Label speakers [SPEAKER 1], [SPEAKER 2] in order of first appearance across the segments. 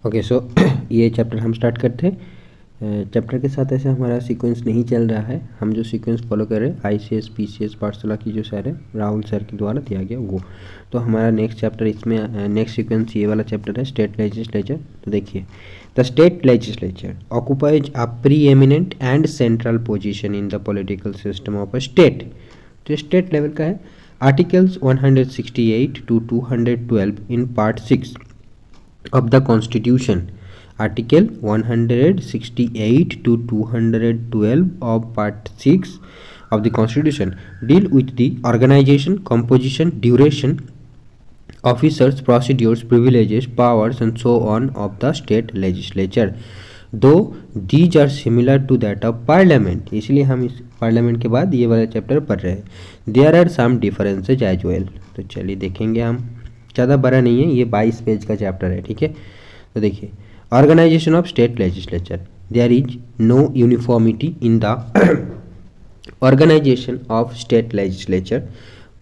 [SPEAKER 1] Okay so ये chapter हम start करते हैं। चैप्टर के साथ ऐसे हमारा सीक्वेंस नहीं चल रहा है। हम जो सीक्वेंस फॉलो कर रहे हैं ICS PCS पाठशाला की जो सर है राहुल सर के द्वारा दिया गया वो। तो हमारा नेक्स्ट चैप्टर इसमें नेक्स्ट सीक्वेंस ये वाला चैप्टर है स्टेट लेजिस्लेचर। तो देखिए the state legislature occupies a pre eminent and central position in the political system of a state. तो स्टेट लेवल का है। Articles 168 to 212 in part 6 of the constitution, article 168 to 212 of part 6 of the constitution deal with the organization, composition, duration, officers, procedures, privileges, powers and so on of the state legislature, though these are similar to that of parliament। इसलिए हम इस parliament के बाद ये वाला chapter पढ़ रहे हैं। There are some differences as well. तो चलिए देखेंगे हम, ज़्यादा बड़ा नहीं है, ये 22 पेज का चैप्टर है, ठीक है। तो देखिए organization of state legislature, there is no uniformity in the organization of state legislature.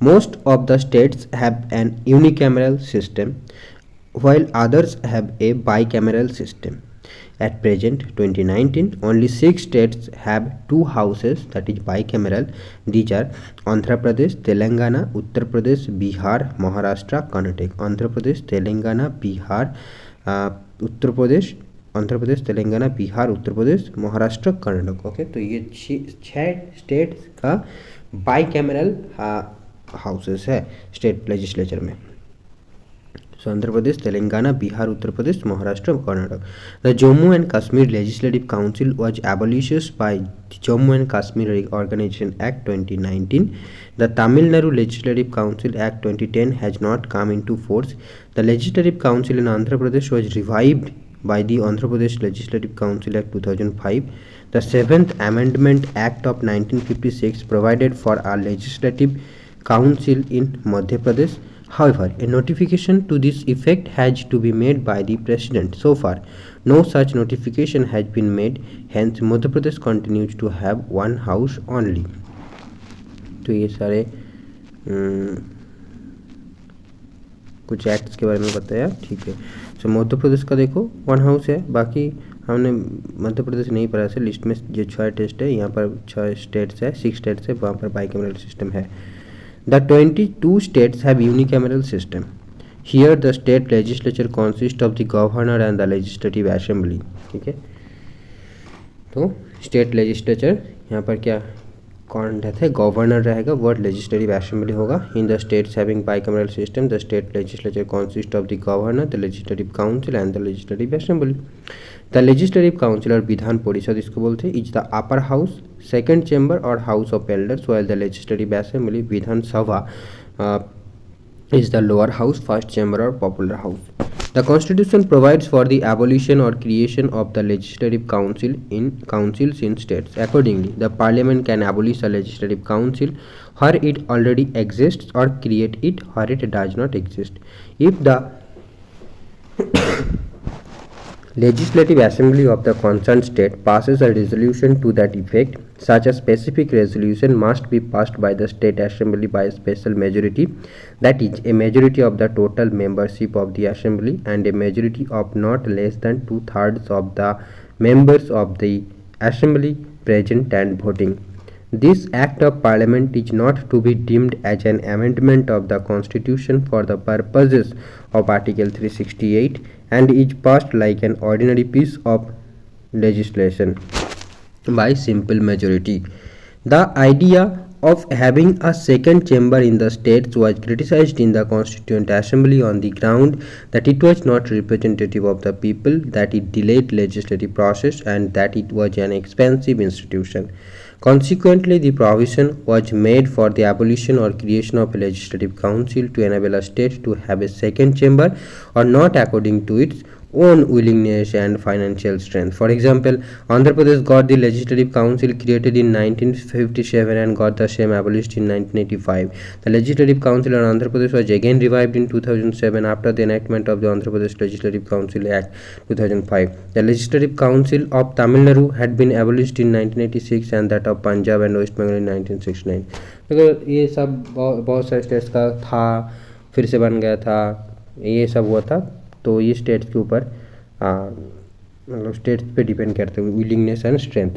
[SPEAKER 1] Most of the states have an unicameral system while others have a bicameral system. At present 2019 only 6 states have 2 houses, that is bicameral. These are Andhra Pradesh, Telangana, Uttar Pradesh, Bihar, Maharashtra, Karnataka. Andhra Pradesh, Telangana, Bihar, Uttar Pradesh, Andhra Pradesh, Telangana, Bihar, Uttar Pradesh, Maharashtra, Karnataka. Okay, तो ये 6 states का bicameral houses है state legislature में। So Andhra Pradesh, Telangana, Bihar, Uttar Pradesh, Maharashtra, Karnataka. The Jammu and Kashmir legislative council was abolished by Jammu and Kashmir organisation act 2019. The Tamil Nadu Legislative Council Act 2010 has not come into force. The Legislative Council in Andhra Pradesh was revived by the Andhra Pradesh Legislative Council Act 2005. The 7th Amendment Act of 1956 provided for a legislative council in Madhya Pradesh. However, a notification to this effect has to be made by the President. So far, no such notification has been made. Hence, Madhya Pradesh continues to have one house only. तो ये सारे कुछ acts के बारे में बताया, ठीक है। सो मध्य प्रदेश का देखो 1 हाउस है, बाकी हमने मध्य प्रदेश नहीं पढ़ा है। लिस्ट में जो 6 टेस्ट है, यहाँ पर 6 स्टेट्स है, 6 स्टेट्स है, वहाँ पर बाईकैमरल सिस्टम है। The 22 states have unicameral system. Here the state legislature consist of the governor and the legislative assembly, ठीक है। तो स्टेट लेजिस्लेचर यहाँ पर क्या कौन रहता है, गवर्नर रहेगा, वर्ड लेजिस्लेटिव असेंबली होगा। In the states having bicameral system the state legislature consist of the governor, the legislative council and the legislative assembly. The legislative council और विधान परिषद इसको बोलते हैं, is the upper house, second chamber or house of elders, while the legislative assembly Vidhan Sabha is the lower house, first chamber or popular house. The constitution provides for the abolition or creation of the legislative councils in states. Accordingly, the parliament can abolish a legislative council where it already exists or create it where it does not exist. If the legislative assembly of the concerned state passes a resolution to that effect, such a specific resolution must be passed by the state assembly by a special majority, that is, a majority of the total membership of the assembly and a majority of not less than 2/3 of the members of the assembly present and voting. This act of parliament is not to be deemed as an amendment of the constitution for the purposes of article 368 and is passed like an ordinary piece of legislation by simple majority. The idea of having a second chamber in the states was criticized in the Constituent Assembly on the ground that it was not representative of the people, that it delayed legislative process and that it was an expensive institution. Consequently, the provision was made for the abolition or creation of a legislative council to enable a state to have a second chamber or not according to its own willingness and financial strength. For example, Andhra Pradesh got the legislative council created in 1957 and got the same abolished in 1985. The legislative council of Andhra Pradesh was again revived in 2007 after the enactment of the Andhra Pradesh Legislative Council Act 2005. The legislative council of Tamil Nadu had been abolished in 1986 and that of Punjab and West Bengal in 1969. तो ये सब बहुत सारे states का था, फिर से बन गया था, ये सब हुआ था। तो ये स्टेट्स के ऊपर मतलब स्टेट्स पे डिपेंड करते हुए willingness and strength.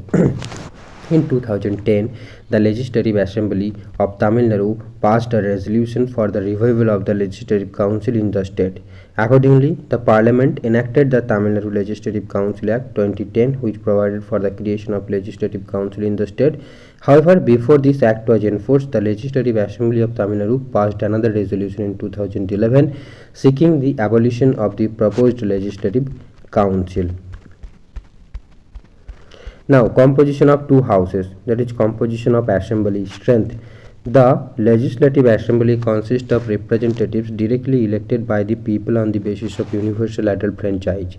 [SPEAKER 1] In 2010, the Legislative Assembly of Tamil Nadu passed a resolution for the revival of the Legislative Council in the state. Accordingly, the Parliament enacted the Tamil Nadu Legislative Council Act 2010, which provided for the creation of Legislative Council in the state. However, before this act was enforced, the Legislative Assembly of Tamil Nadu passed another resolution in 2011 seeking the abolition of the proposed Legislative Council. Now, composition of two houses, that is composition of assembly strength. The legislative assembly consists of representatives directly elected by the people on the basis of universal adult franchise.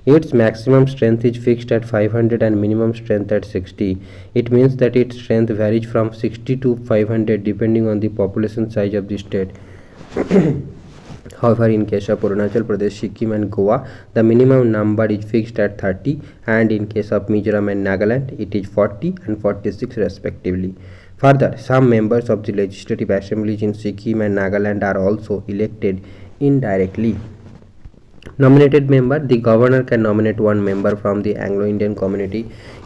[SPEAKER 1] Its maximum strength is fixed at 500 and minimum strength at 60. It means that its strength varies from 60 to 500 depending on the population size of the state. However, in case of Arunachal Pradesh, Sikkim and Goa, the minimum number is fixed at 30, and in case of Mizoram and Nagaland, it is 40 and 46 respectively. Further, some members of the legislative assemblies in Sikkim and Nagaland are also elected indirectly. Nominated member: the governor can nominate one member from the Anglo-Indian community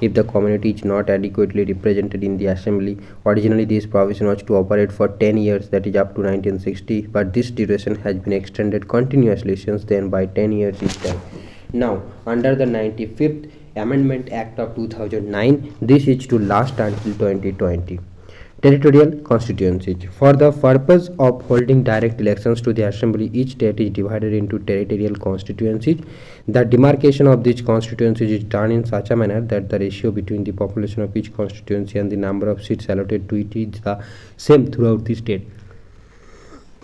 [SPEAKER 1] if the community is not adequately represented in the assembly. Originally, this provision was to operate for 10 years, that is up to 1960, but this duration has been extended continuously since then by 10 years each time. Now, under the 95th Amendment Act of 2009, this is to last until 2020. Territorial constituencies. For the purpose of holding direct elections to the assembly, each state is divided into territorial constituencies. The demarcation of these constituencies is done in such a manner that the ratio between the population of each constituency and the number of seats allotted to it is the same throughout the state.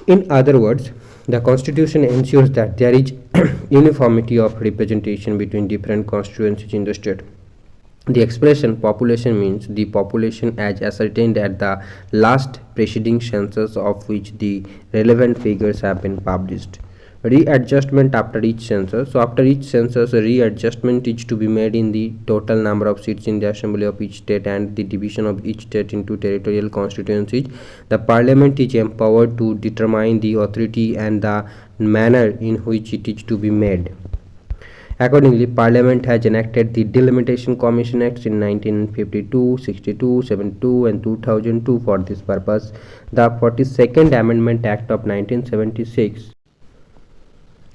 [SPEAKER 1] In other words, the constitution ensures that there is uniformity of representation between different constituencies in the state. The expression population means the population as ascertained at the last preceding census of which the relevant figures have been published. Readjustment after each census. So after each census, a readjustment is to be made in the total number of seats in the assembly of each state and the division of each state into territorial constituencies. The parliament is empowered to determine the authority and the manner in which it is to be made. Accordingly, Parliament has enacted the Delimitation Commission Acts in 1952, 62, 72 and 2002 for this purpose. The 42nd Amendment Act of 1976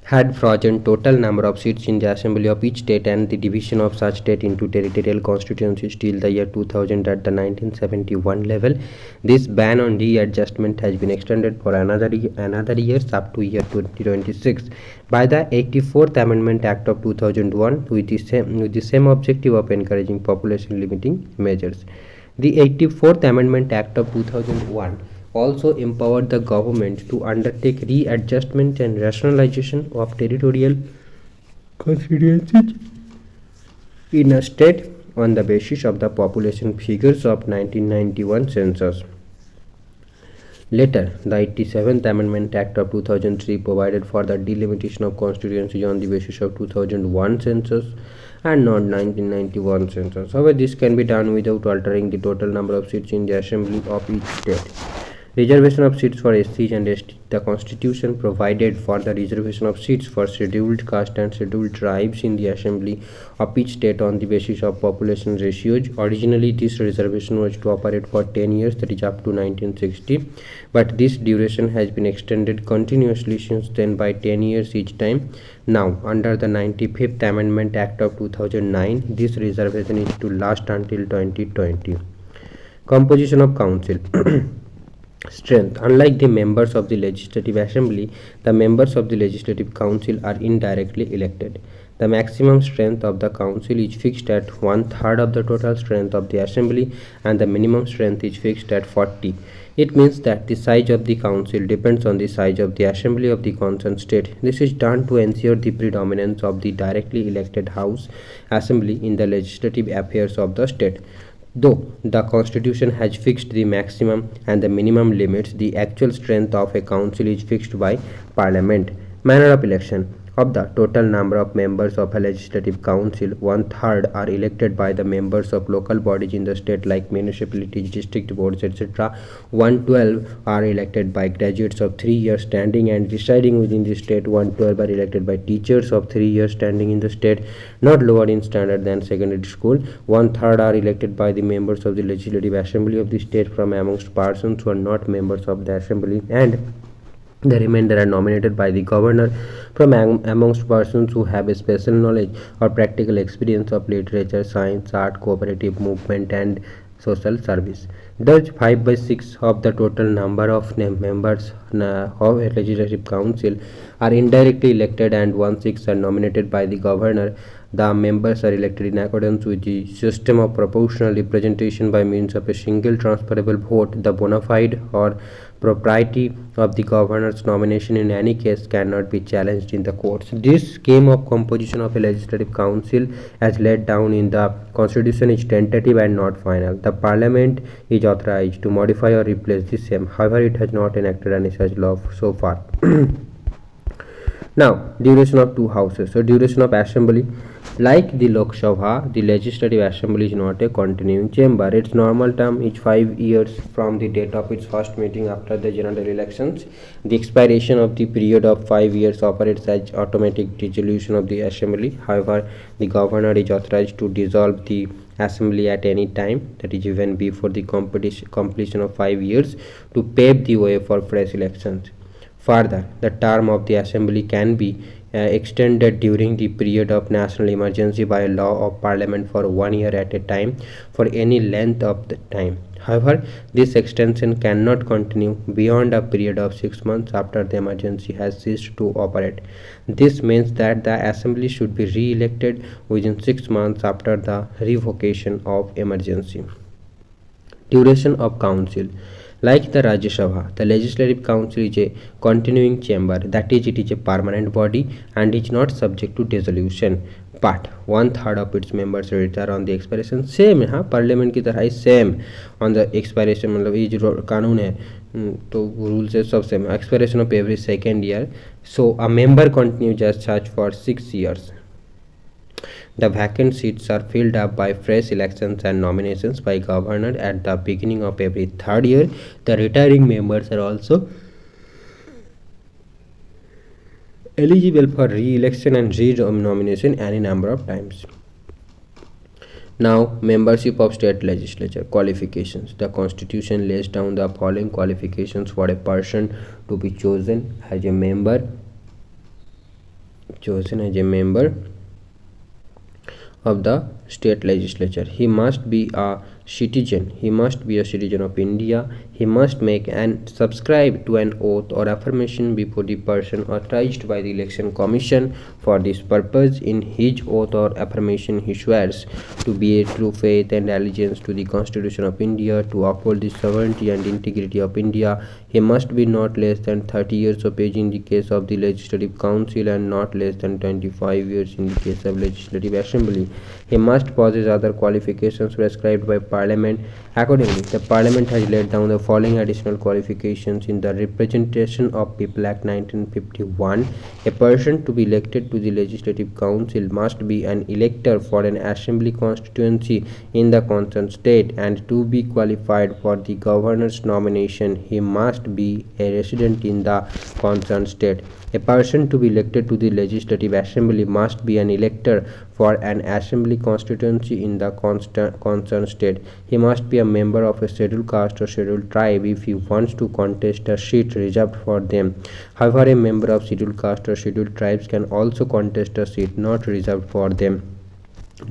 [SPEAKER 1] had frozen total number of seats in the assembly of each state and the division of such state into territorial constituencies till the year 2000 at the 1971 level. This ban on readjustment has been extended for another years up to year 2026 by the 84th Amendment Act of 2001 with the same objective of encouraging population limiting measures. The 84th Amendment Act of 2001 also empowered the government to undertake readjustment and rationalization of territorial constituencies in a state on the basis of the population figures of 1991 census. Later, the 87th Amendment Act of 2003 provided for the delimitation of constituencies on the basis of 2001 census and not 1991 census. However, this can be done without altering the total number of seats in the assembly of each state. Reservation of seats for SCs and STs. The Constitution provided for the reservation of seats for scheduled caste and scheduled tribes in the assembly of each state on the basis of population ratios. Originally, this reservation was to operate for 10 years, that is up to 1960, but this duration has been extended continuously since then by 10 years each time. Now, under the 95th Amendment Act of 2009, this reservation is to last until 2020. Composition of Council. Strength. Unlike the members of the Legislative Assembly, the members of the Legislative Council are indirectly elected. The maximum strength of the Council is fixed at 1/3 of the total strength of the Assembly and the minimum strength is fixed at 40. It means that the size of the Council depends on the size of the Assembly of the concerned state. This is done to ensure the predominance of the directly elected House Assembly in the legislative affairs of the state. Though the Constitution has fixed the maximum and the minimum limits, the actual strength of a council is fixed by Parliament. Manner of election. Of the total number of members of a legislative council, 1/3 are elected by the members of local bodies in the state like municipalities, district boards, etc. 112 are elected by graduates of 3 years standing and residing within the state. 112 are elected by teachers of 3 years standing in the state, not lower in standard than secondary school. 1/3 are elected by the members of the legislative assembly of the state from amongst persons who are not members of the assembly, and the remainder are nominated by the governor from amongst persons who have a special knowledge or practical experience of literature, science, art, cooperative movement, and social service. Thus, 5/6 of the total number of members of a legislative council are indirectly elected, and 1/6 are nominated by the governor. The members are elected in accordance with the system of proportional representation by means of a single transferable vote. The bona fide or propriety of the governor's nomination in any case cannot be challenged in the courts. This scheme of composition of a legislative council as laid down in the constitution is tentative and not final. The parliament is authorized to modify or replace the same. However, it has not enacted any such law so far. Now, duration of two houses. So, duration of assembly. Like the Lok Sabha, the Legislative Assembly is not a continuing chamber. Its normal term is 5 years from the date of its first meeting after the general elections. The expiration of the period of 5 years operates as automatic dissolution of the Assembly. However, the governor is authorized to dissolve the Assembly at any time, that is even before the completion of 5 years, to pave the way for fresh elections. Further, the term of the Assembly can be extended during the period of national emergency by law of Parliament for 1 year at a time for any length of the time. However, this extension cannot continue beyond a period of 6 months after the emergency has ceased to operate. This means that the Assembly should be re-elected within 6 months after the revocation of emergency. Duration of council. Like the Rajya Sabha, the Legislative Council is a continuing chamber, that is, it is a permanent body and is not subject to dissolution. But 1/3 of its members retire on the expiration. Same है, हाँ, parliament की तरह ही same on the expiration, मतलब ये जो कानून है तो रूल्स है सब same. Expiration of every second year. So a member continue just such for 6 years. The vacant seats are filled up by fresh elections and nominations by governor at the beginning of every 3rd year. The retiring members are also eligible for re-election and re-nomination any number of times. Now, membership of state legislature. Qualifications. The constitution lays down the following qualifications for a person to be chosen as a member of the state legislature. He must be a citizen. He must be a citizen of India. He must make and subscribe to an oath or affirmation before the person authorized by the election commission. For this purpose, in his oath or affirmation, he swears to be a true faith and allegiance to the Constitution of India, to uphold the sovereignty and integrity of India. He must be not less than 30 years of age in the case of the Legislative Council and not less than 25 years in the case of Legislative Assembly. He must possess other qualifications prescribed by Parliament. Accordingly, the Parliament has laid down the following additional qualifications in the Representation of People Act 1951. A person to be elected to the Legislative Council must be an elector for an assembly constituency in the concerned state, and to be qualified for the governor's nomination, he must be a resident in the concerned state. A person to be elected to the Legislative Assembly must be an elector for an assembly constituency in the concerned state. He must be a member of a scheduled caste or scheduled tribe if he wants to contest a seat reserved for them. However, a member of scheduled caste or scheduled tribes can also contest a seat not reserved for them.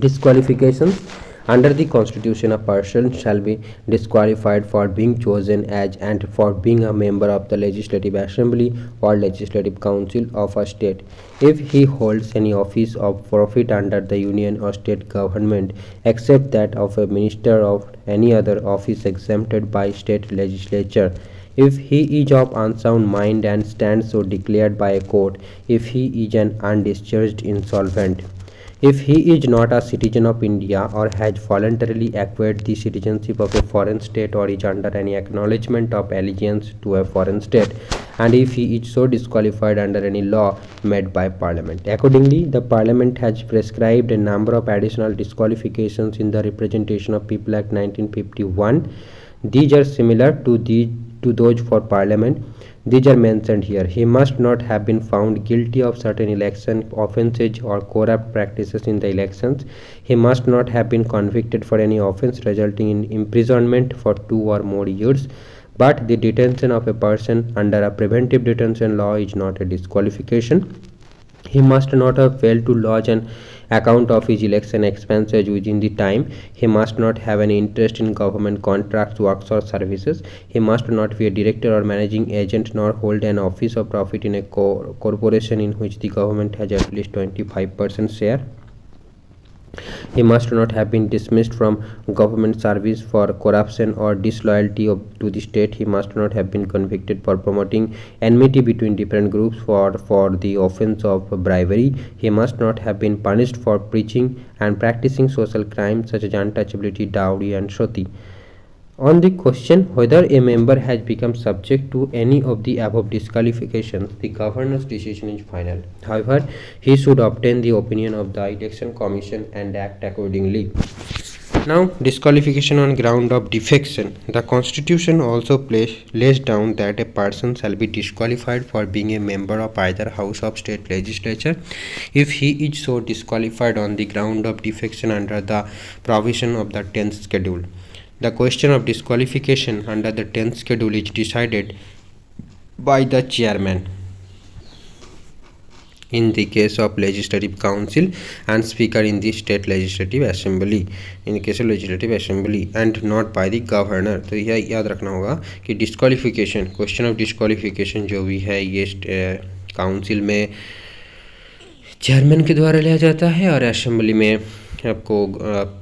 [SPEAKER 1] Disqualifications. Under the Constitution, a person shall be disqualified for being chosen as and for being a member of the Legislative Assembly or Legislative Council of a state if he holds any office of profit under the union or state government, except that of a minister of any other office exempted by state legislature, if he is of unsound mind and stands so declared by a court, if he is an undischarged insolvent, If he is not a citizen of India or has voluntarily acquired the citizenship of a foreign state or is under any acknowledgement of allegiance to a foreign state, and if he is so disqualified under any law made by Parliament. Accordingly, the Parliament has prescribed a number of additional disqualifications in the Representation of People Act 1951. These are similar to those for Parliament. These are mentioned here. He must not have been found guilty of certain election offences or corrupt practices in the elections. He must not have been convicted for any offence resulting in imprisonment for 2 or more years. But the detention of a person under a preventive detention law is not a disqualification. He must not have failed to lodge an account of his election expenses within the time. He must not have any interest in government contracts, works or services. He must not be a director or managing agent nor hold an office or profit in a corporation in which the government has at least 25% share. He must not have been dismissed from government service for corruption or disloyalty to the state. He must not have been convicted for promoting enmity between different groups for the offense of bribery. He must not have been punished for preaching and practicing social crimes such as untouchability, dowry and sati. On the question whether a member has become subject to any of the above disqualifications, the governor's decision is final. However, he should obtain the opinion of the Election Commission and act accordingly. Now, disqualification on ground of defection. The Constitution also lays down that a person shall be disqualified for being a member of either House of State Legislature if he is so disqualified on the ground of defection under the provision of the 10th schedule. The question of disqualification under the 10th schedule is decided by the chairman in the case of Legislative Council and Speaker in the State Legislative Assembly, in the case of Legislative Assembly, and not by the Governor. तो यह याद रखना होगा कि disqualification, question of disqualification जो भी है ये काउंसिल में चेयरमैन के द्वारा लिया जाता है और असेंबली में आपको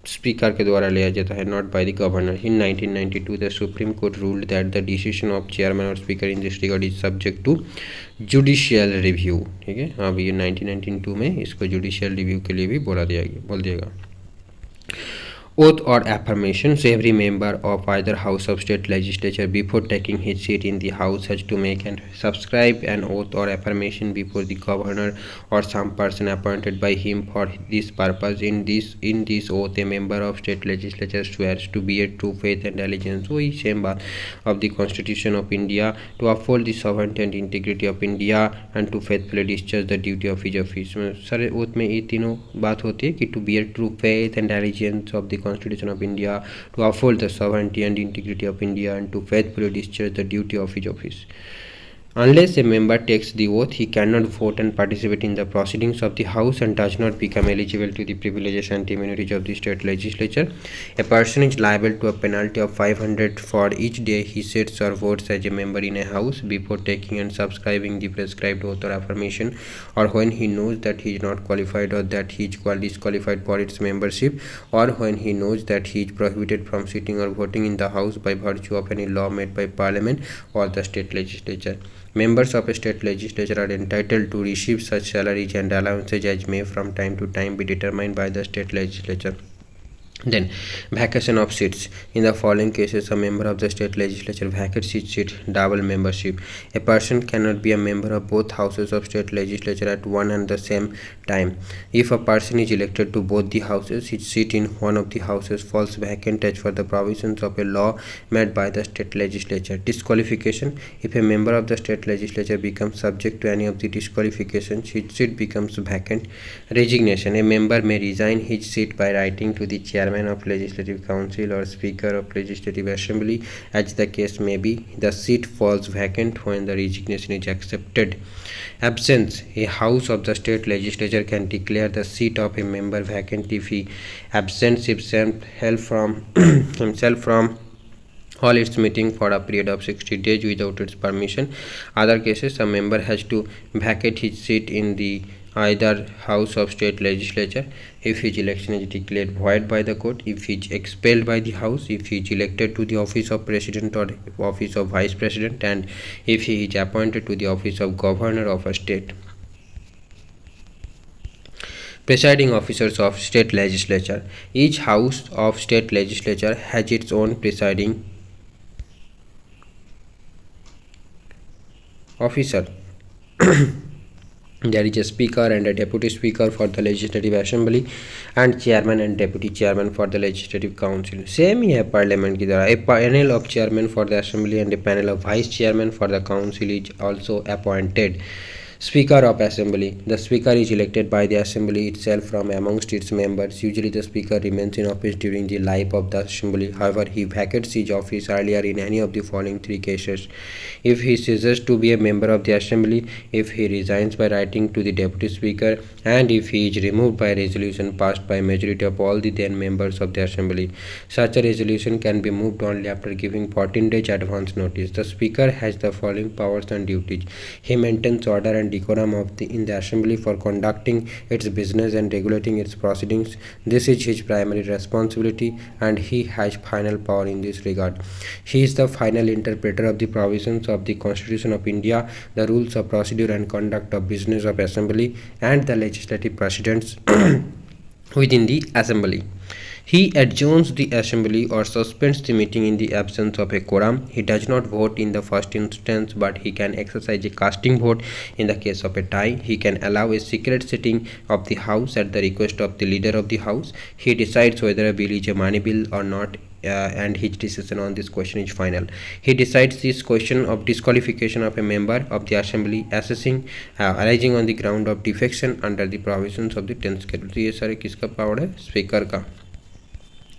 [SPEAKER 1] स्पीकर के द्वारा लिया जाता है, not by the governor. In 1992 the supreme court ruled that the decision of chairman और speaker in this regard is subject to judicial review. ठीक है, हाँ ये 1992 में इसको जुडिशियल रिव्यू के लिए भी बोल दिएगा. Oath or affirmation. So every member of either House of State Legislature before taking his seat in the House has to make and subscribe an oath or affirmation before the governor or some person appointed by him for this purpose. In this oath, a member of State Legislature swears to bear true faith and allegiance. वही same बात of the Constitution of India, to uphold the sovereignty and integrity of India and to faithfully discharge the duty of his office. सारे oath में ये तीनों बात होती है कि to bear true faith and allegiance of the Constitution of India, to uphold the sovereignty and integrity of India and to faithfully discharge the duty of his office. Unless a member takes the oath, he cannot vote and participate in the proceedings of the House and does not become eligible to the privileges and immunities of the state legislature. A person is liable to a penalty of 500 for each day he sits or votes as a member in a House before taking and subscribing the prescribed oath or affirmation, or when he knows that he is not qualified or that he is disqualified for its membership, or when he knows that he is prohibited from sitting or voting in the House by virtue of any law made by Parliament or the state legislature. Members of a state legislature are entitled to receive such salaries and allowances as may from time to time be determined by the state legislature. Then, vacation of seats. In the following cases, a member of the state legislature vacates his seat. Double membership. A person cannot be a member of both houses of state legislature at one and the same time. If a person is elected to both the houses, his seat in one of the houses falls vacant as per the provisions of a law made by the state legislature. Disqualification. If a member of the state legislature becomes subject to any of the disqualifications, his seat becomes vacant. Resignation. A member may resign his seat by writing to the chairman of Legislative Council or Speaker of Legislative Assembly, as the case may be. The seat falls vacant when the resignation is accepted. Absence. A House of the State Legislature can declare the seat of a member vacant if he absents himself from all its meeting for a period of 60 days without its permission. Other cases, a member has to vacate his seat in the either House of State Legislature if his election is declared void by the court, if he is expelled by the House, if he is elected to the office of President or office of Vice President, and if he is appointed to the office of Governor of a state. Presiding officers of state legislature. Each house of state legislature has its own presiding officer. There is a speaker and a deputy speaker for the legislative assembly and chairman and deputy chairman for the legislative council. Same ही है parliament की तरह. A panel of chairman for the assembly and a panel of vice chairman for the council is also appointed. Speaker of Assembly. The Speaker is elected by the Assembly itself from amongst its members. Usually the Speaker remains in office during the life of the Assembly. However, he vacates his office earlier in any of the following three cases. If he ceases to be a member of the Assembly, if he resigns by writing to the Deputy Speaker, and if he is removed by resolution passed by majority of all the then members of the Assembly. Such a resolution can be moved only after giving 14 days advance notice. The Speaker has the following powers and duties. He maintains order and decorum in the assembly for conducting its business and regulating its proceedings. This is his primary responsibility and he has final power in this regard. He is the final interpreter of the provisions of the Constitution of India, the rules of procedure and conduct of business of assembly, and the legislative precedents within the assembly. He adjourns the assembly or suspends the meeting in the absence of a quorum. He does not vote in the first instance, but he can exercise a casting vote in the case of a tie. He can allow a secret sitting of the House at the request of the leader of the House. He decides whether a bill is a money bill or not, and his decision on this question is final. He decides this question of disqualification of a member of the assembly arising on the ground of defection under the provisions of the 10th schedule. तो ये सारे किसका power है? Speaker का.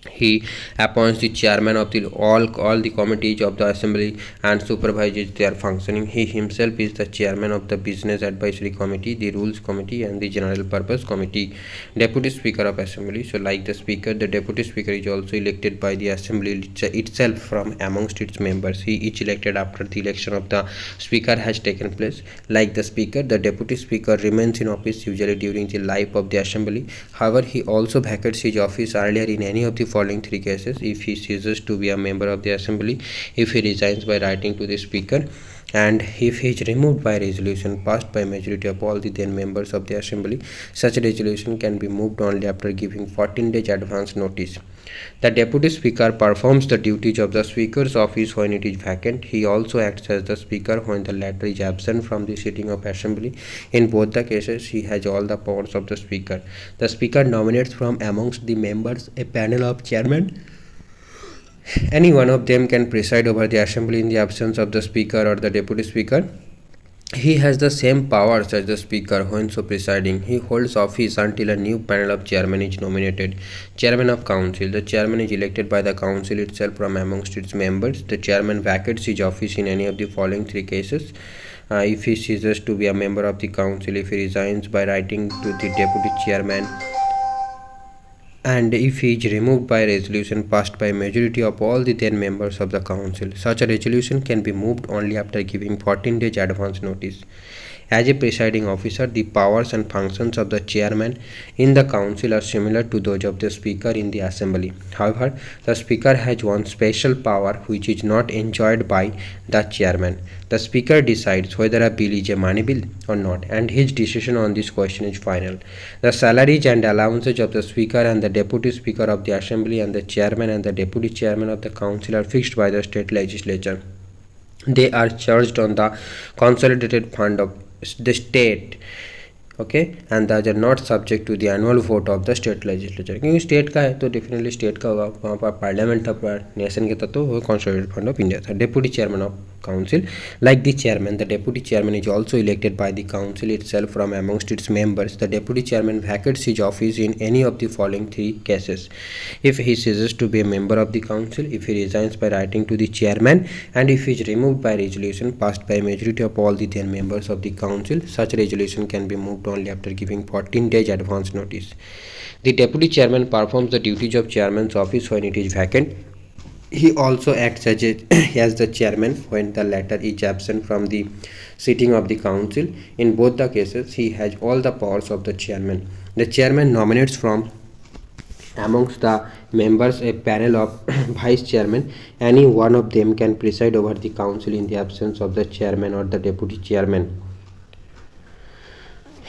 [SPEAKER 1] He appoints the chairman of all the committees of the assembly and supervises their functioning. He himself is the chairman of the business advisory committee, the rules committee, and the general purpose committee. Deputy speaker of assembly. So like the speaker, the deputy speaker is also elected by the assembly itself from amongst its members. He is elected after the election of the speaker has taken place. Like the speaker, the deputy speaker remains in office usually during the life of the assembly. However, he also vacates his office earlier in any of the following three cases: if he ceases to be a member of the assembly, if he resigns by writing to the speaker, and if he is removed by resolution passed by majority of all the then members of the assembly. Such a resolution can be moved only after giving 14 days advance notice. The deputy speaker performs the duties of the speaker's office when it is vacant. He also acts as the speaker when the latter is absent from the sitting of assembly. In both the cases, he has all the powers of the speaker. The speaker nominates from amongst the members a panel of chairmen. Any one of them can preside over the assembly in the absence of the speaker or the deputy speaker. He has the same powers as the speaker when so presiding. He holds office until a new panel of chairmen is nominated. Chairman of council. The chairman is elected by the council itself from amongst its members. The chairman vacates his office in any of the following three cases: if he ceases to be a member of the council, if he resigns by writing to the deputy chairman, and if he is removed by resolution passed by majority of all the then members of the council. Such a resolution can be moved only after giving 14 days advance notice. As a presiding officer, the powers and functions of the chairman in the council are similar to those of the speaker in the assembly. However, the speaker has one special power which is not enjoyed by the chairman. The speaker decides whether a bill is a money bill or not, and his decision on this question is final. The salaries and allowances of the speaker and the deputy speaker of the assembly and the chairman and the deputy chairman of the council are fixed by the state legislature. They are charged on the consolidated fund of the state, okay, and those are not subject to the annual vote of the state legislature. क्योंकि state का है तो definitely state का होगा, वहाँ पर parliament था nation के था तो वो consolidated fund of India था. Deputy chairman of council. Like the chairman, the deputy chairman is also elected by the council itself from amongst its members. The deputy chairman vacates his office in any of the following three cases: if he ceases to be a member of the council, if he resigns by writing to the chairman, and if he is removed by resolution passed by majority of all the then members of the council. Such resolution can be moved only after giving 14 days advance notice. The deputy chairman performs the duties of chairman's office when it is vacant. He also acts as the chairman when the latter is absent from the sitting of the council. In both the cases, he has all the powers of the chairman. The chairman nominates from amongst the members a panel of vice chairmen. Any one of them can preside over the council in the absence of the chairman or the deputy chairman.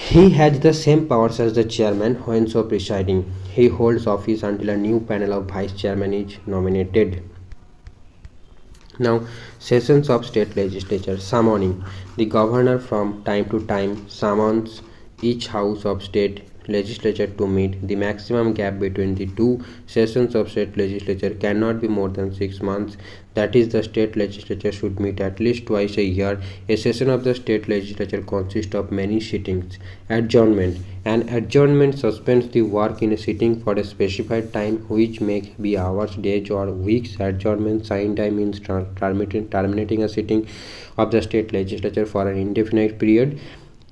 [SPEAKER 1] He has the same powers as the chairman when so presiding. He holds office until a new panel of vice chairman is nominated. Now, sessions of state legislature. Summoning. The governor from time to time summons each house of state legislature to meet. The maximum gap between the two sessions of state legislature cannot be more than 6 months. That is, the state legislature should meet at least twice a year. A session of the state legislature consists of many sittings. Adjournment. An adjournment suspends the work in a sitting for a specified time, which may be hours, days, or weeks. Adjournment sine die means terminating a sitting of the state legislature for an indefinite period.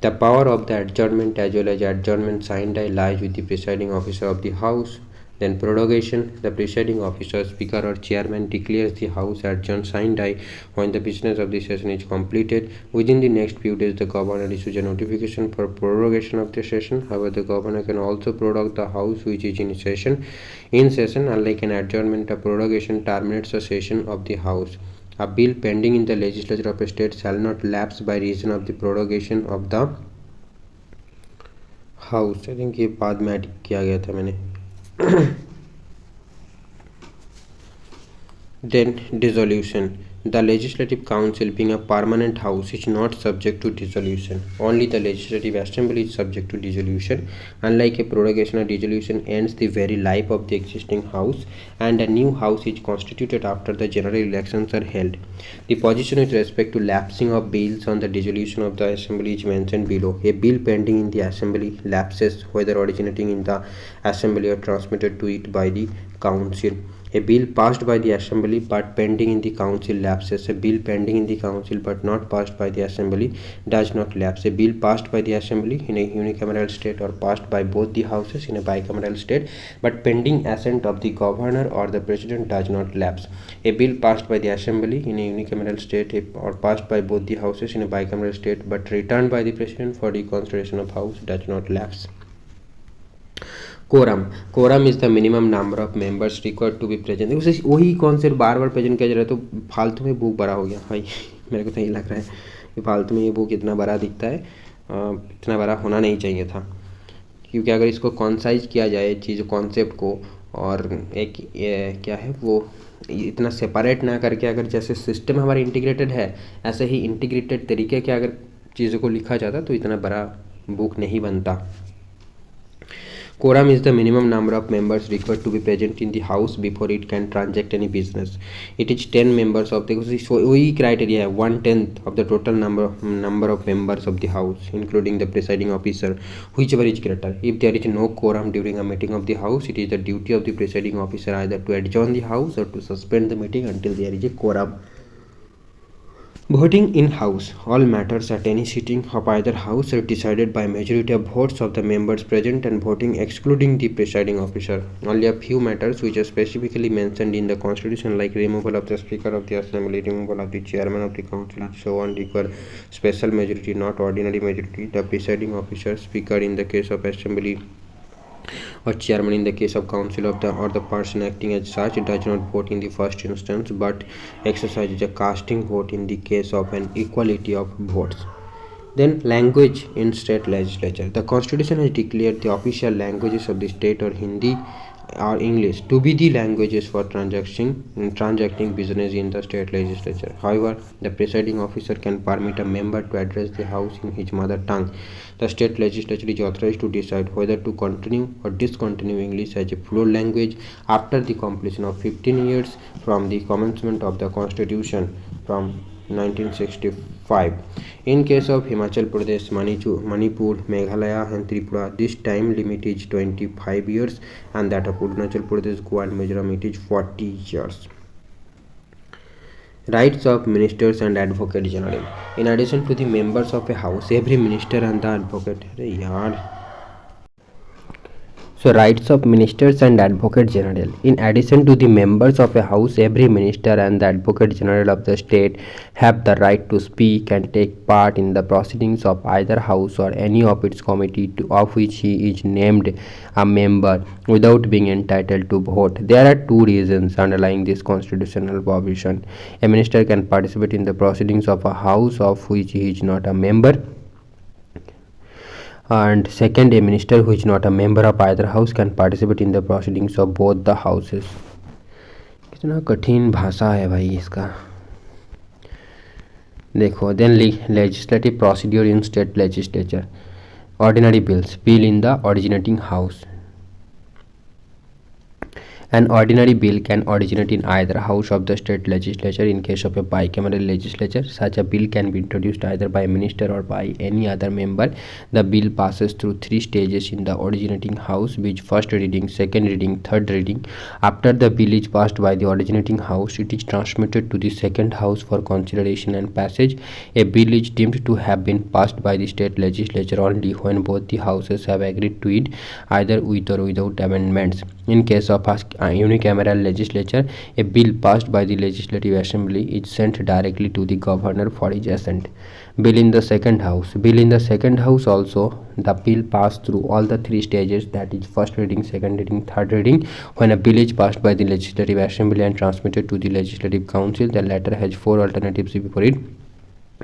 [SPEAKER 1] The power of the adjournment as well as adjournment sine die lies with the presiding officer of the House. Then prorogation. The presiding officer, speaker or chairman declares the House adjourned sine die when the business of the session is completed. Within the next few days, the governor issues a notification for prorogation of the session. However, the governor can also prorogue the House which is in session. In session, unlike an adjournment, a prorogation terminates the session of the House. A bill pending in the legislature of a state shall not lapse by reason of the prorogation of the House. I think ये बाद में add किया गया था मैंने. Then dissolution. The Legislative Council, being a permanent house, is not subject to dissolution. Only the Legislative Assembly is subject to dissolution. Unlike a prorogation, a dissolution ends the very life of the existing house, and a new house is constituted after the general elections are held. The position with respect to lapsing of bills on the dissolution of the Assembly is mentioned below. A bill pending in the Assembly lapses whether originating in the Assembly or transmitted to it by the Council. A bill passed by the Assembly but pending in the Council lapses. A bill pending in the Council but not passed by the Assembly does not lapse. A bill passed by the Assembly in a unicameral state or passed by both the houses in a bicameral state but pending assent of the Governor or the President does not lapse. A bill passed by the Assembly in a unicameral state or passed by both the houses in a bicameral state but returned by the President for the consideration of House does not lapse. Quorum is the minimum number of members required to be present. वही concept बार बार present किया जा रहा है, तो फालतू में book बड़ा हो गया भाई. मेरे को तो यही लग रहा है कि फालतू में ये बुक इतना बड़ा दिखता है, इतना बड़ा होना नहीं चाहिए था. क्योंकि अगर इसको कॉन्साइज किया जाए चीज़ कॉन्सेप्ट को, और एक क्या है वो इतना सेपरेट ना करके, अगर जैसे सिस्टम हमारा इंटीग्रेटेड है ऐसे ही इंटीग्रेटेड तरीके के अगर चीज़ों को लिखा जाता तो इतना बड़ा बुक नहीं बनता. Quorum is the minimum number of members required to be present in the house before it can transact any business. It is 10 members of the वही criteria है, 1/10 of the total number of members of the house, including the presiding officer, whichever is greater. If there is no quorum during a meeting of the house, it is the duty of the presiding officer either to adjourn the house or to suspend the meeting until there is a quorum. Voting in house. All matters at any sitting of either house are decided by majority of votes of the members present and voting excluding the presiding officer. Only a few matters which are specifically mentioned in the constitution, like removal of the speaker of the assembly, removal of the chairman of the council and so on, require special majority, not ordinary majority. The presiding officer, speaker in the case of assembly or chairman in the case of council of the or the person acting as such does not vote in the first instance but exercises a casting vote in the case of an equality of votes. Then language in state legislature. The constitution has declared the official languages of the state or Hindi or English to be the languages for transacting business in the state legislature. However, the presiding officer can permit a member to address the house in his mother tongue. The state legislature is authorized to decide whether to continue or discontinue English as a floor language after the completion of 15 years from the commencement of the constitution from 1965. In case of Himachal Pradesh, Manipur, Meghalaya and Tripura, this time limit is 25 years, and that of Arunachal Pradesh, Goa and Mizoram it is 40 years. Rights of ministers and advocate general. In addition to the members of a house, every minister and the advocate. So rights of ministers and advocate general. In addition to the members of a house, every minister and the advocate general of the state have the right to speak and take part in the proceedings of either house or any of its committee of which he is named a member without being entitled to vote. There are two reasons underlying this constitutional provision. A minister can participate in the proceedings of a house of which he is not a member. And second, a minister who is not a member of either house can participate in the proceedings of both the houses. कितना कठिन भाषा है भाई इसका. देखो, then legislative procedure in state legislature. Ordinary bills, bill in the originating house. An ordinary bill can originate in either house of the state legislature. In case of a bicameral legislature, such a bill can be introduced either by a minister or by any other member. The bill passes through 3 stages in the originating house, which first reading, second reading, third reading. After the bill is passed by the originating house, it is transmitted to the second house for consideration and passage. A bill is deemed to have been passed by the state legislature only when both the houses have agreed to it, either with or without amendments. In case of a unicameral legislature, a bill passed by the legislative assembly is sent directly to the governor for his assent. Bill in the second house. Bill in the second house also, the bill passed through all the 3 stages, that is first reading, second reading, third reading. When a bill is passed by the legislative assembly and transmitted to the legislative council, the latter has 4 alternatives before it.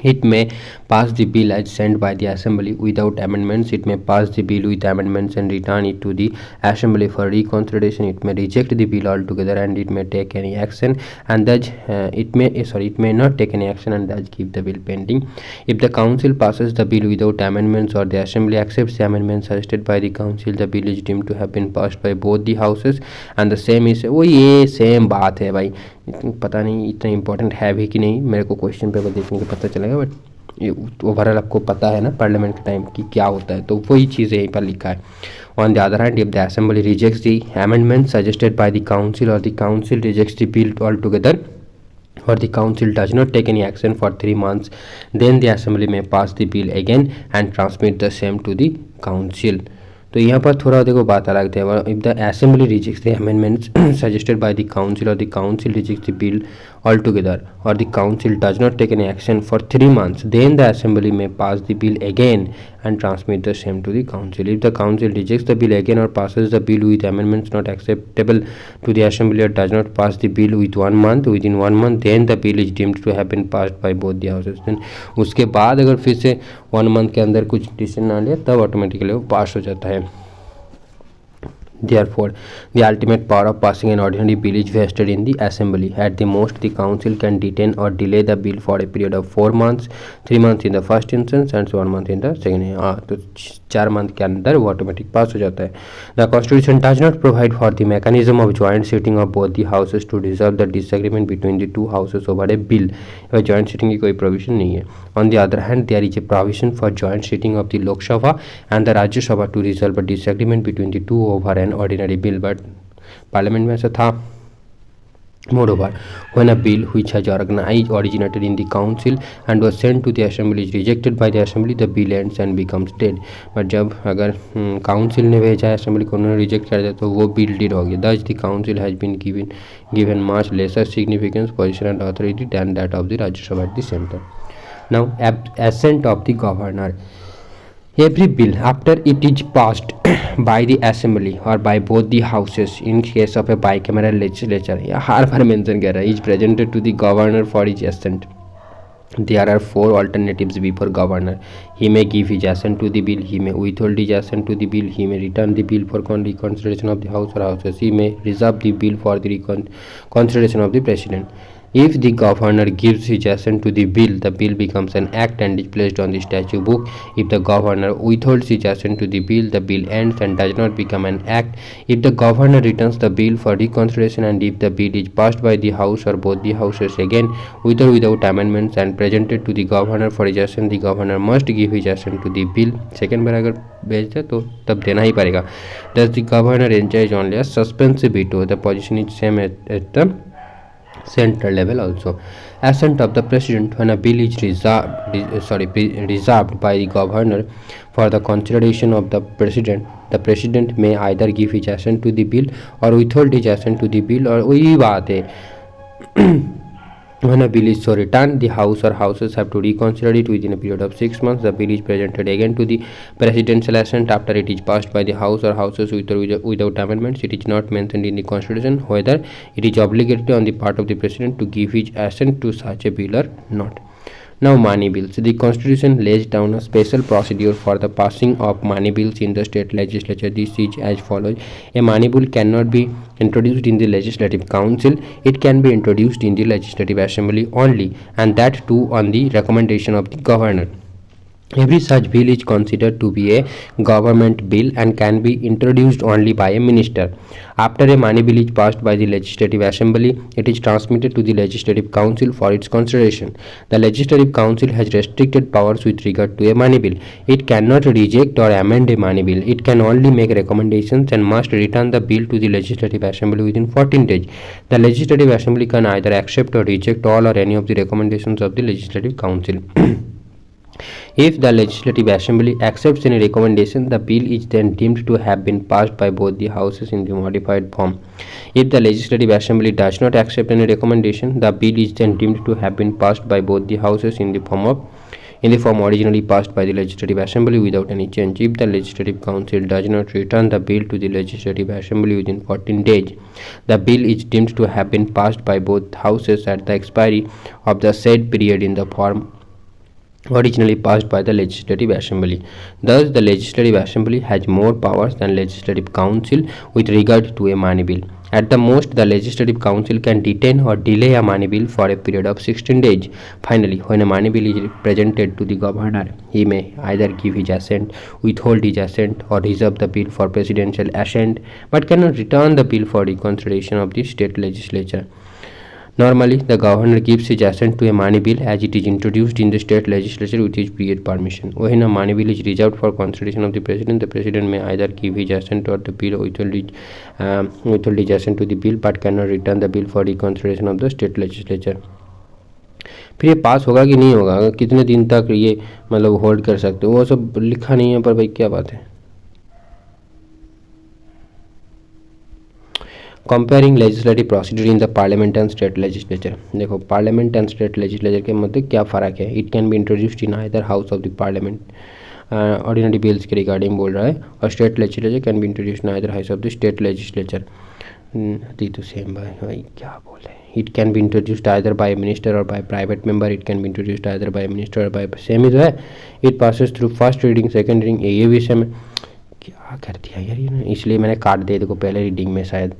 [SPEAKER 1] It may pass the bill as sent by the assembly without amendments. It may pass the bill with amendments and return it to the assembly for reconsideration. It may reject the bill altogether and it may take any action, and thus it may not take any action and thus keep the bill pending. If the council passes the bill without amendments or the assembly accepts the amendments suggested by the council, the bill is deemed to have been passed by both the houses. And the same is वो ये same बात है भाई. पता नहीं इतना important है भी कि नहीं, मेरे को क्वेश्चन पेपर देखने के पता चलेगा, बट ओवरऑल आपको पता है ना पार्लियामेंट के टाइम की क्या होता है, तो वही चीज़ यहीं पर लिखा है. On the other hand, if the assembly rejects the amendment suggested by the council or the council rejects the bill altogether or the council does not take any action for 3 months, then the assembly may pass the bill again and transmit the same to the council. तो यहाँ पर थोड़ा देखो बात अलग थे. If the assembly rejects the amendments suggested by the council or the council rejects the bill altogether or the council does not take any action for 3 months, then the assembly may pass the bill again and transmit the same to the council. If the council rejects the bill again or passes the bill with amendments not acceptable to the assembly or does not pass the bill within 1 month, then the bill is deemed to have been passed by both the houses. Then उसके बाद अगर फिर से 1 month के अंदर कुछ decision ना लिया तब ऑटोमेटिकली वो पास हो जाता है. Therefore, the ultimate power of passing an ordinary bill is vested in the assembly. At the most, the council can detain or delay the bill for a period of 4 months, 3 months in the first instance and 1 month in the second. तो 4 month के अंदर वो automatic पास हो जाता है. The Constitution does not provide for the mechanism of joint sitting of both the houses to resolve the disagreement between the 2 houses over a bill. वह joint sitting की कोई provision नहीं है. On the other hand, there is a provision for joint sitting of the Lok Sabha and the Rajya Sabha to resolve a disagreement between the 2 over an ordinary bill, but parliament में ऐसा था. Moreover, when a bill which has originated in the council and was sent to the assembly is rejected by the assembly, the bill ends and becomes dead. But जब अगर council ने भेजा है assembly को उन्होंने reject कर दिया तो वो bill dead हो गया. Thus the council has been given much lesser significance, position and authority than that of the Rajya Sabha at the same time. Now, assent of the governor. Every bill after it is passed by the assembly or by both the houses, in case of a bicameral legislature, her bar mention कर रहा है, is presented to the governor for his assent. There are 4 alternatives before governor. He may give his assent to the bill, he may withhold his assent to the bill, he may return the bill for reconsideration of the house or houses, he may reserve the bill for the consideration of the president. If the governor gives his assent to the bill becomes an act and is placed on the statute book. If the governor withholds his assent to the bill ends and does not become an act. If the governor returns the bill for reconsideration and if the bill is passed by the house or both the houses again with or without amendments and presented to the governor for his assent, the governor must give his assent to the bill. Second बार अगर भेज दे तो तब देना ही पड़ेगा. Thus the governor enjoys only a suspensive veto. The position is same at the central level also. Assent of the president. When a bill is reserved by the governor for the consideration of the president may either give his assent to the bill or withhold his assent to the bill. और वही बात है. When a bill is so returned, the house or houses have to reconsider it within a period of 6 months. The bill is presented again to the presidential assent after it is passed by the house or houses with or without amendments. It is not mentioned in the constitution whether it is obligatory on the part of the president to give his assent to such a bill or not. Now, money bills. The Constitution lays down a special procedure for the passing of money bills in the state legislature. This is as follows: a money bill cannot be introduced in the Legislative Council. It can be introduced in the Legislative Assembly only, and that too on the recommendation of the governor. Every such bill is considered to be a government bill and can be introduced only by a minister. After a money bill is passed by the Legislative Assembly, it is transmitted to the Legislative Council for its consideration. The Legislative Council has restricted powers with regard to a money bill. It cannot reject or amend a money bill. It can only make recommendations and must return the bill to the Legislative Assembly within 14 days. The Legislative Assembly can either accept or reject all or any of the recommendations of the Legislative Council. If the Legislative Assembly accepts any recommendation, the bill is then deemed to have been passed by both the houses in the modified form. If the Legislative Assembly does not accept any recommendation, the bill is then deemed to have been passed by both the houses in the form originally passed by the Legislative Assembly without any change. If the Legislative Council does not return the bill to the Legislative Assembly within 14 days, the bill is deemed to have been passed by both houses at the expiry of the said period in the form originally passed by the Legislative Assembly. Thus, the Legislative Assembly has more powers than Legislative Council with regard to a money bill. At the most, the Legislative Council can detain or delay a money bill for a period of 16 days. Finally, when a money bill is presented to the governor, he may either give his assent, withhold his assent, or reserve the bill for presidential assent, but cannot return the bill for reconsideration of the state legislature. Normally, the governor gives his assent to a money bill as it is introduced in the state legislature with his prior permission. When a money bill is reserved for consideration of the president may either give his assent or the bill withhold his assent to the bill, but cannot return the bill for reconsideration of the state legislature. फिर ये पास होगा कि नहीं होगा, कितने दिन तक ये मतलब होल्ड कर सकते हो, वो सब लिखा नहीं है, पर भाई क्या बात है। Comparing legislative procedure in the parliament and state legislature. देखो पार्लियामेंट एंड स्टेट लेजिस्लेचर के मध्य क्या फ़र्क है। It can be introduced in either house of the parliament, ordinary bills के रिगार्डिंग बोल रहा है, और state legislature can be introduced in either house of the state legislature. तो सेम भाई क्या बोले। It can be introduced either bye minister और bye private member. It can be introduced either bye minister और बाय, सेम ही तो है। It passes through first reading, second reading, ये भी सेम है। क्या कर दिया यार ये, इसलिए मैंने काट दिया देखो पहले रीडिंग में शायद।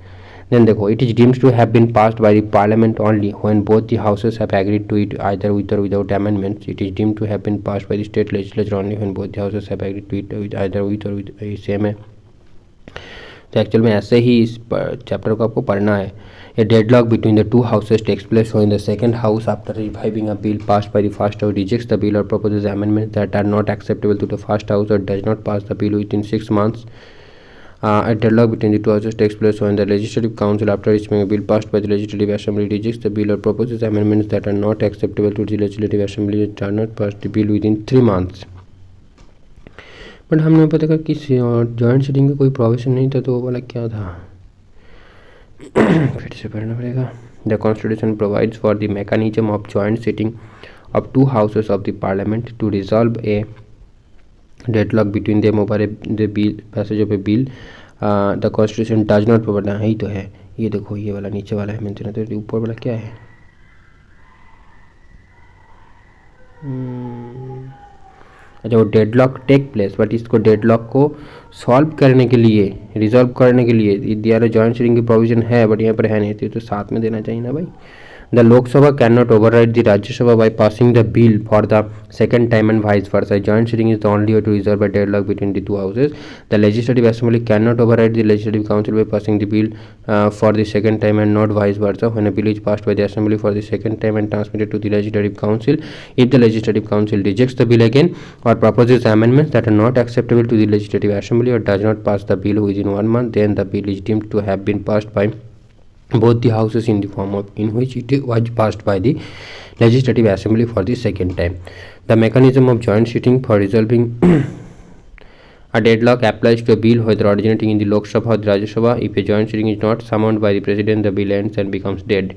[SPEAKER 1] Then देखो it is deemed to have been passed by the parliament only when both the houses have agreed to it either with or without amendments. It is deemed to have been passed by the state legislature only when both the houses have agreed to it with either with or with, same है। तो actual में ऐसे ही इस chapter को आपको पढ़ना है। A deadlock between the two houses takes place when the second house, after reviving a bill passed by the first house, rejects the bill or proposes amendments that are not acceptable to the first house or does not pass the bill within 6 months. A deadlock between the two houses takes place when the Legislative Council, after receiving a bill passed by the Legislative Assembly, rejects the bill or proposes amendments that are not acceptable to the Legislative Assembly and does not pass the bill within 3 months. But हमने पता कर कि joint seating का कोई provision नहीं था, तो वो वाला क्या था फिर से पढ़ना पड़ेगा। The constitution provides for the mechanism of joint sitting of two houses of the parliament to resolve a deadlock between them over the bill passage of a bill. The constitution does not provide, यही तो है ये देखो, ये वाला नीचे वाला है मेंशन, तो ऊपर वाला क्या है, अच्छा वो डेडलॉक टेक प्लेस, बट इसको डेडलॉक को सॉल्व करने के लिए, रिजॉल्व करने के लिए दिया जॉइंट सीटिंग की प्रोविजन है, बट यहाँ पर है नहीं, तो साथ में देना चाहिए ना भाई। The Lok Sabha cannot override the Rajya Sabha by passing the bill for the second time and vice versa. Joint sitting is the only way to resolve a deadlock between the two houses. The Legislative Assembly cannot override the Legislative Council by passing the bill for the second time and not vice versa. When a bill is passed by the Assembly for the second time and transmitted to the Legislative Council, if the Legislative Council rejects the bill again or proposes amendments that are not acceptable to the Legislative Assembly or does not pass the bill within 1 month, then the bill is deemed to have been passed by both the houses in the form of in which it was passed by the Legislative Assembly for the second time. The mechanism of joint sitting for resolving a deadlock applies to a bill whether originating in the Lok Sabha or the Rajya Sabha. If a joint sitting is not summoned by the President, the bill ends and becomes dead.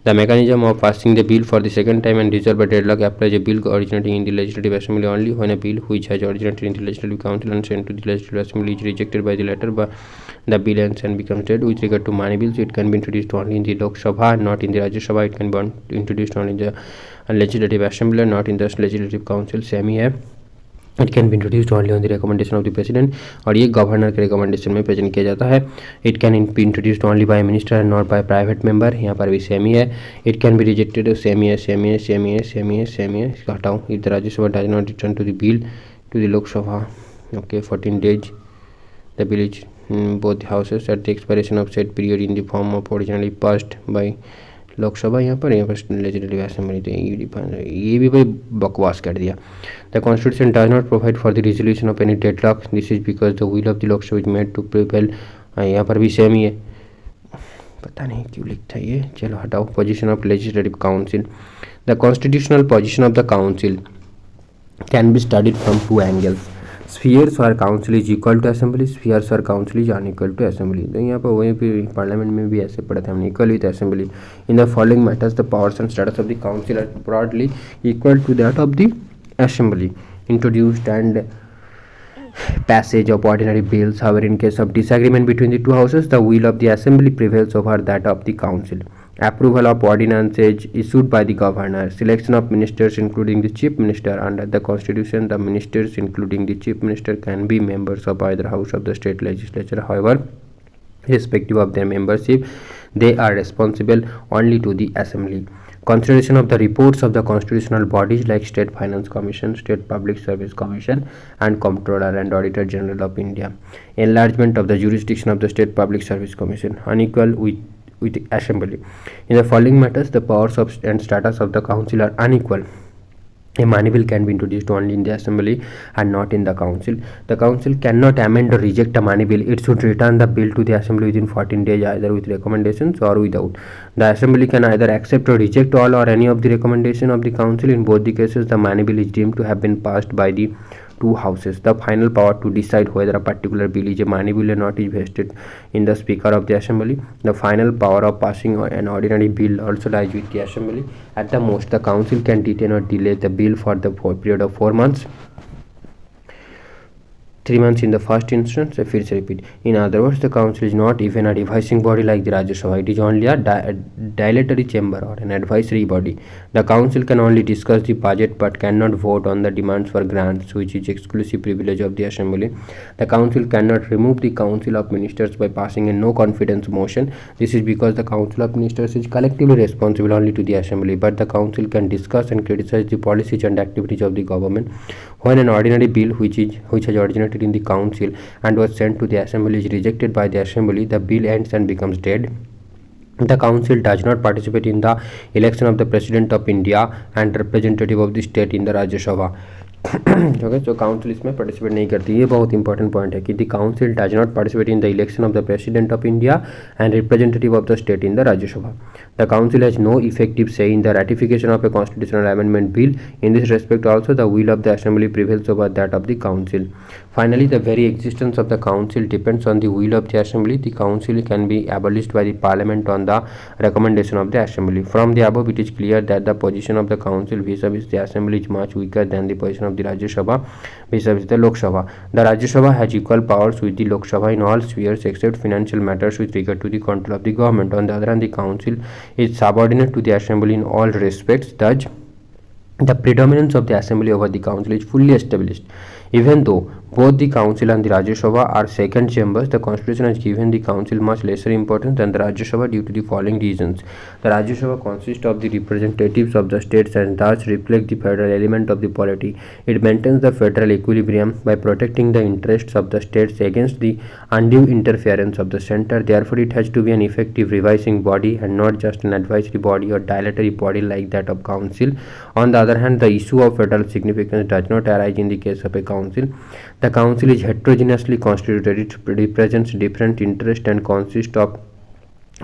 [SPEAKER 1] The mechanism of passing the bill for the second time and resolve a deadlock applies a bill originating in the Legislative Assembly only when a bill which has originated in the Legislative Council and sent to the Legislative Assembly is rejected by the latter, but the bill ends and becomes dead. With regard to money bills, it can be introduced only in the Lok Sabha and not in the Rajya Sabha. It can be introduced only in the Legislative Assembly and not in the Legislative Council. Same है, it can be introduced only on the recommendation of the president, और ये governor के recommendation में present किया जाता है. It can be introduced only by minister and not by private member. यहाँ पर भी सेम ही है. It can be rejected, same ही है, सेम ही है, सेम ही है, सेम ही है, सेम ही है. इसका हटाऊँ. If the Rajya Sabha does not return to the bill to the Lok Sabha, okay, 14 days the bill is both the houses at the expiration of said period in the form of originally passed by Lok Sabha. यहाँ पर legislative assembly. तो ये भी भाई बकवास कर दिया. The constitution does not provide for the resolution of any deadlock. This is because the will of the Lok Sabha is made to prevail. यहाँ पर भी सेम ही है, पता नहीं क्यों लिखता है ये. चलो हटाओ. Position of legislative council. The constitutional position of the council can be studied from 2 angles. Spheres where council is equal to assembly, spheres where council is unequal to assembly. तो यहाँ पर वहीं पे पार्लियामेंट में भी ऐसे पढ़ा था हमने, equal with assembly. In the following matters the powers and status of the council are broadly equal to that of the assembly. Introduced and passage of ordinary bills. However, in case of disagreement between the two houses, the will of the assembly prevails over that of the council. Approval of ordinances issued by the governor. Selection of ministers including the chief minister. Under the constitution, the ministers including the chief minister can be members of either house of the state legislature. However, irrespective of their membership, they are responsible only to the assembly. Consideration of the reports of the constitutional bodies like State Finance Commission, State Public Service Commission and Comptroller and Auditor General of India. Enlargement of the jurisdiction of the State Public Service Commission. Unequal with the assembly. In the following matters, the powers of and status of the council are unequal. A money bill can be introduced only in the assembly and not in the council. The council cannot amend or reject a money bill. It should return the bill to the assembly within 14 days, either with recommendations or without. The assembly can either accept or reject all or any of the recommendation of the council. In both the cases, the money bill is deemed to have been passed by the 2 houses. The final power to decide whether a particular bill is a money bill or not is vested in the Speaker of the Assembly. The final power of passing an ordinary bill also lies with the Assembly. At the most, the Council can detain or delay the bill for the period of 4 months. 3 months in the first instance. If it's repeat. In other words, the council is not even a devising body like the Rajya Sabha. It is only a dilatory chamber or an advisory body. The council can only discuss the budget but cannot vote on the demands for grants, which is exclusive privilege of the assembly. The council cannot remove the council of ministers by passing a no confidence motion. This is because the council of ministers is collectively responsible only to the assembly, but the council can discuss and criticize the policies and activities of the government. When an ordinary bill which has originated in the council and was sent to the assembly is rejected by the assembly, the bill ends and becomes dead. The council does not participate in the election of the president of India and representative of the state in the Rajya Sabha. Okay, तो council इसमें participate नहीं करती. ये बहुत important point है कि the council does not participate in the election of the president of India and representative of the state in the Rajya Sabha. The council has no effective say in the ratification of a constitutional amendment bill. In this respect also the will of the assembly prevails over that of the council. Finally, the very existence of the council depends on the will of the assembly. The council can be abolished by the parliament on the recommendation of the assembly. From the above, it is clear that the position of the council vis-a-vis the assembly is much weaker than the position of the Rajya Sabha vis-a-vis the Lok Sabha. The Rajya Sabha has equal powers with the Lok Sabha in all spheres except financial matters with regard to the control of the government. On the other hand, the council is subordinate to the assembly in all respects. Thus, the predominance of the assembly over the council is fully established. Even though both the council and the Rajya Sabha are second chambers, the constitution has given the council much lesser importance than the Rajya Sabha due to the following reasons. The Rajya Sabha consists of the representatives of the states and thus reflects the federal element of the polity. It maintains the federal equilibrium by protecting the interests of the states against the undue interference of the center. Therefore, it has to be an effective revising body and not just an advisory body or dilatory body like that of council. On the other hand, the issue of federal significance does not arise in the case of a council. The council is heterogeneously constituted. It represents different interests and consists of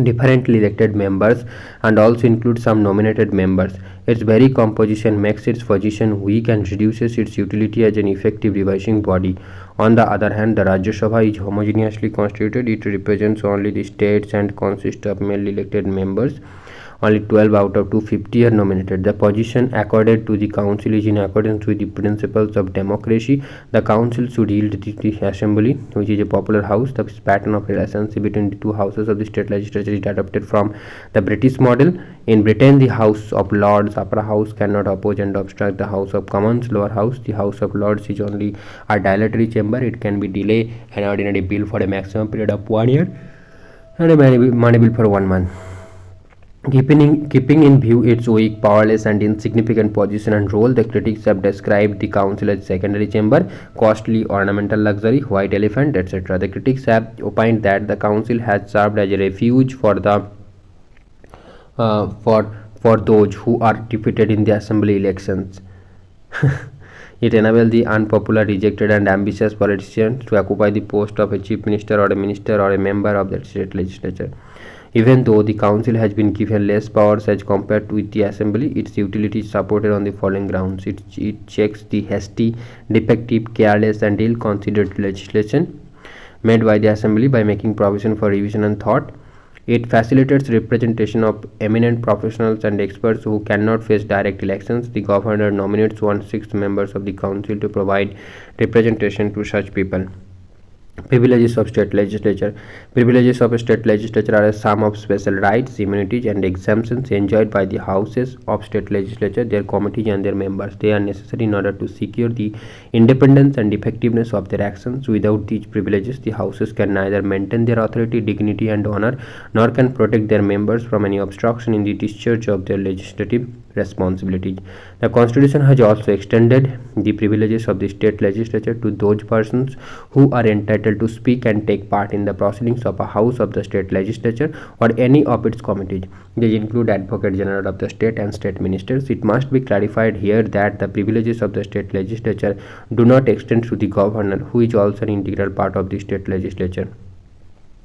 [SPEAKER 1] differently elected members and also includes some nominated members. Its very composition makes its position weak and reduces its utility as an effective revising body. On the other hand, the Rajya Sabha is homogeneously constituted. It represents only the states and consists of merely elected members. only 12 out of 250 are nominated. The position accorded to the council is in accordance with the principles of democracy. The council should yield to the assembly, which is a popular house. The pattern of relationship between the two houses of the state legislature is adopted from the British model. In Britain, the House of Lords, upper house, cannot oppose and obstruct the House of Commons, lower house. The House of Lords is only a dilatory chamber. It can be delay an ordinary bill for a maximum period of 1 year and a money bill for 1 month. Keeping in view its weak, powerless and insignificant position and role, the critics have described the council as secondary chamber, costly ornamental luxury, white elephant, etc. The critics have opined that the council has served as a refuge for those who are defeated in the assembly elections. It enables the unpopular, rejected and ambitious politicians to occupy the post of a chief minister or a minister or a member of the state legislature. Even though the council has been given less powers as compared with the assembly, its utility is supported on the following grounds. It checks the hasty, defective, careless and ill-considered legislation made by the assembly by making provision for revision and thought. It facilitates representation of eminent professionals and experts who cannot face direct elections. The governor nominates 1/6 members of the council to provide representation to such people. Privileges of state legislature. Privileges of a state legislature are a sum of special rights, immunities and exemptions enjoyed by the houses of state legislature, their committees and their members. They are necessary in order to secure the independence and effectiveness of their actions. Without these privileges, the houses can neither maintain their authority, dignity and honor, nor can protect their members from any obstruction in the discharge of their legislative responsibilities. The Constitution has also extended the privileges of the state legislature to those persons who are entitled to speak and take part in the proceedings of a house of the state legislature or any of its committees. These include Advocate General of the state and state ministers. It must be clarified here that the privileges of the state legislature do not extend to the governor, who is also an integral part of the state legislature.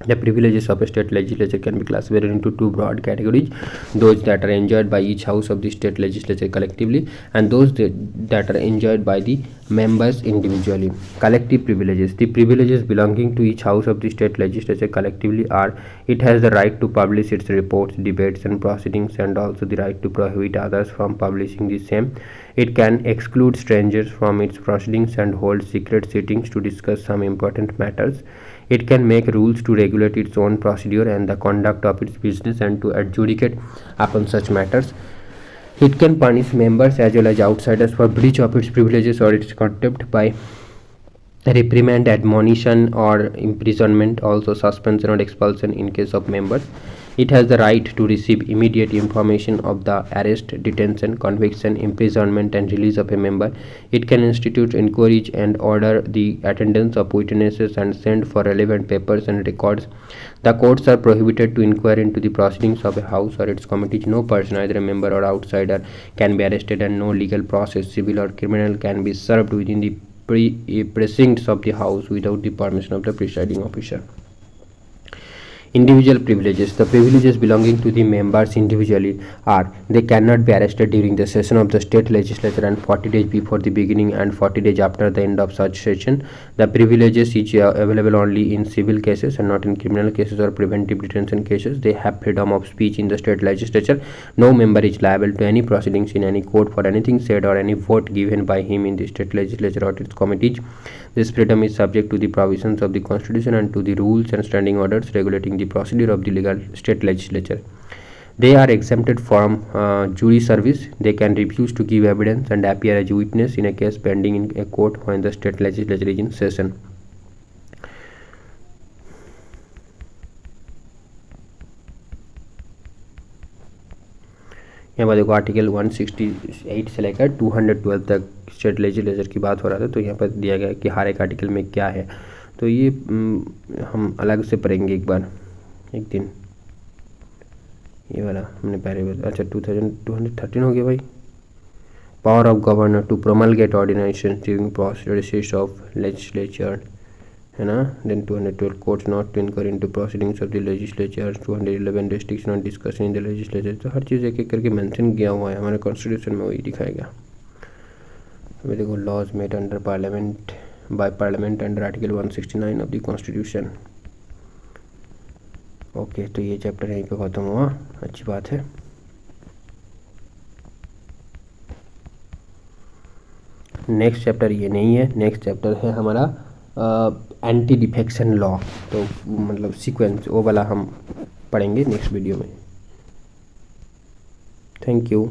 [SPEAKER 1] The privileges of a state legislature can be classified into two broad categories: those that are enjoyed by each house of the state legislature collectively, and those that are enjoyed by the members individually. Collective privileges. The privileges belonging to each house of the state legislature collectively are: it has the right to publish its reports, debates and proceedings, and also the right to prohibit others from publishing the same. It can exclude strangers from its proceedings and hold secret sittings to discuss some important matters. It can make rules to regulate its own procedure and the conduct of its business and to adjudicate upon such matters. It can punish members as well as outsiders for breach of its privileges or its contempt by reprimand, admonition or imprisonment, also suspension or expulsion in case of members. It has the right to receive immediate information of the arrest, detention, conviction, imprisonment and release of a member. It can institute, encourage and order the attendance of witnesses and send for relevant papers and records. The courts are prohibited to inquire into the proceedings of a house or its committees. No person, either a member or outsider, can be arrested, and no legal process, civil or criminal, can be served within the precincts of the house without the permission of the presiding officer. Individual privileges. The privileges belonging to the members individually are: they cannot be arrested during the session of the state legislature and 40 days before the beginning and 40 days after the end of such session. The privileges is available only in civil cases and not in criminal cases or preventive detention cases. They have freedom of speech in the state legislature. No member is liable to any proceedings in any court for anything said or any vote given by him in the state legislature or its committees. This freedom is subject to the provisions of the Constitution and to the rules and standing orders regulating the procedure of the legal state legislature. They are exempted from jury service. They can refuse to give evidence and appear as a witness in a case pending in a court when the state legislature is in session. यहाँ पर देखो article 168 से लेकर 212 तक state legislature की बात हो रहा था, तो यहाँ पर दिया गया है कि हर एक आर्टिकल में क्या है। तो ये हम अलग से पढ़ेंगे एक बार एक दिन। ये वाला हमने पहले अच्छा 2213 हो गया भाई। Power of governor to promulgate ordination during process of legislature, है ना। Then 212 courts not to inquire into proceedings of the legislature, 211 restriction on discussion in the legislature. तो हर चीज़ एक एक करके मेंशन किया हुआ है, हमारे कॉन्स्टिट्यूशन में वही दिखाएगा। अभी देखो laws made under parliament by parliament under article 169 of the constitution. Okay, तो ये चैप्टर यहीं पे ख़त्म हुआ, अच्छी बात है। नेक्स्ट चैप्टर ये नहीं है, नेक्स्ट चैप्टर है हमारा एंटी डिफेक्शन लॉ। तो मतलब सीक्वेंस वो वाला हम पढ़ेंगे नेक्स्ट वीडियो में। Thank you.